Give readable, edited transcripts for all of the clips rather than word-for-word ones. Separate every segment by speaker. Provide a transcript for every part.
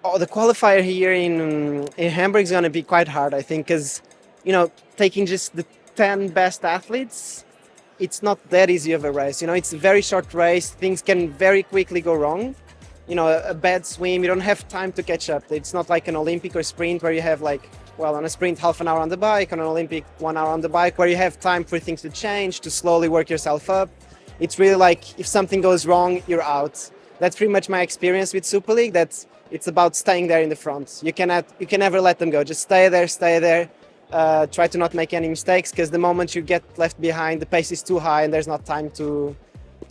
Speaker 1: Oh, the qualifier here in Hamburg is going to be quite hard, I think, because, taking just the 10 best athletes, it's not that easy of a race. It's a very short race. Things can very quickly go wrong. A bad swim, you don't have time to catch up. It's not like an Olympic or sprint where you have on a sprint, half an hour on the bike, on an Olympic, 1 hour on the bike, where you have time for things to change, to slowly work yourself up. It's really like if something goes wrong, you're out. That's pretty much my experience with Super League. It's about staying there in the front. You can never let them go. Just stay there. Try to not make any mistakes, because the moment you get left behind, the pace is too high and there's not time to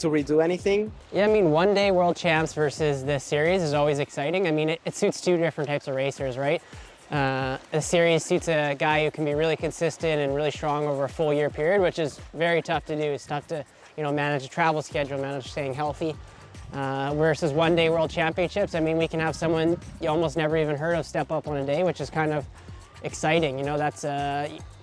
Speaker 1: redo anything.
Speaker 2: Yeah, I mean, one-day world champs versus the series is always exciting. I mean, it suits two different types of racers, right? The series suits a guy who can be really consistent and really strong over a full year period, which is very tough to do. It's tough to, manage a travel schedule, manage staying healthy. Versus one-day world championships, I mean, we can have someone you almost never even heard of step up on a day, which is kind of exciting.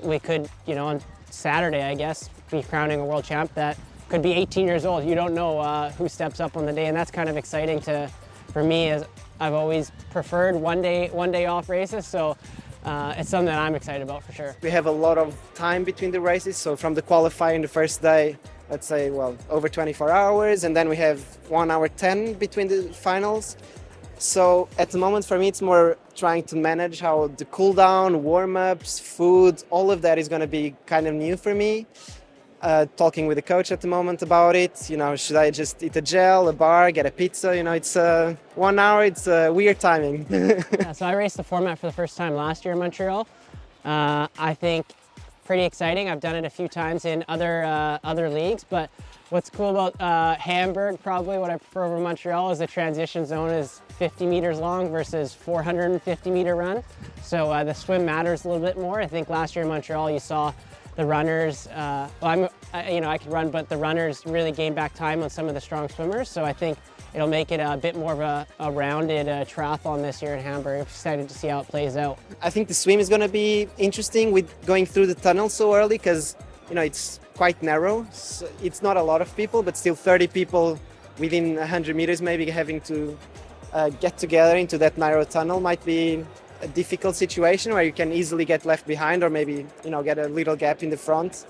Speaker 2: We could, on Saturday, I guess, be crowning a world champ that could be 18 years old. You don't know who steps up on the day, and that's kind of exciting for me, as I've always preferred one day off races. So it's something that I'm excited about for sure.
Speaker 1: We have a lot of time between the races. So from the qualifying the first day, let's say, over 24 hours, and then we have 1 hour 10 between the finals. So at the moment for me, it's more trying to manage how the cool down, warm-ups, food, all of that is going to be kind of new for me. Talking with the coach at the moment about it, should I just eat a gel, a bar, get a pizza? It's 1 hour, it's weird timing.
Speaker 2: Yeah, so I raced the format for the first time last year in Montreal. I think pretty exciting. I've done it a few times in other leagues, but what's cool about Hamburg, probably what I prefer over Montreal, is the transition zone is 50 meters long versus 450-meter run. So the swim matters a little bit more. I think last year in Montreal you saw the runners, I could run, but the runners really gained back time on some of the strong swimmers. So I think it'll make it a bit more of a rounded triathlon this year in Hamburg. I'm excited to see how it plays out.
Speaker 1: I think the swim is going to be interesting with going through the tunnel so early, because it's quite narrow. So it's not a lot of people, but still 30 people within 100 meters maybe having to get together into that narrow tunnel might be a difficult situation where you can easily get left behind, or maybe get a little gap in the front.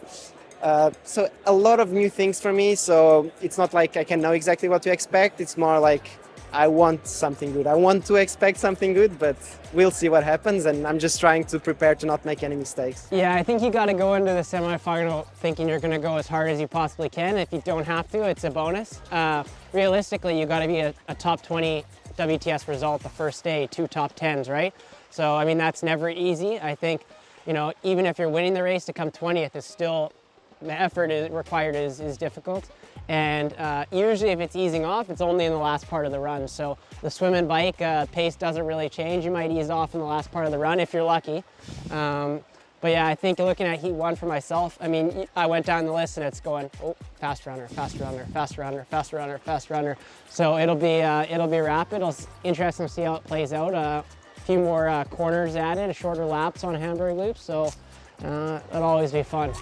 Speaker 1: So a lot of new things for me. So it's not like I can know exactly what to expect. It's more like I want something good. I want to expect something good, but we'll see what happens. And I'm just trying to prepare to not make any mistakes.
Speaker 2: Yeah, I think you got to go into the semifinal thinking you're going to go as hard as you possibly can. If you don't have to, it's a bonus. Realistically, you got to be a top 20 WTS result the first day, 2 top 10s, right? So, I mean, that's never easy. I think, even if you're winning the race, to come 20th is still, the effort required is difficult. And usually if it's easing off, it's only in the last part of the run. So the swim and bike pace doesn't really change. You might ease off in the last part of the run if you're lucky. But yeah, I think looking at heat 1 for myself, I mean, I went down the list and it's going, fast runner, fast runner, fast runner, fast runner, fast runner. So it'll be rapid. It's interesting to see how it plays out. A few more corners added, shorter laps on Hamburg loops. So it'll always be fun.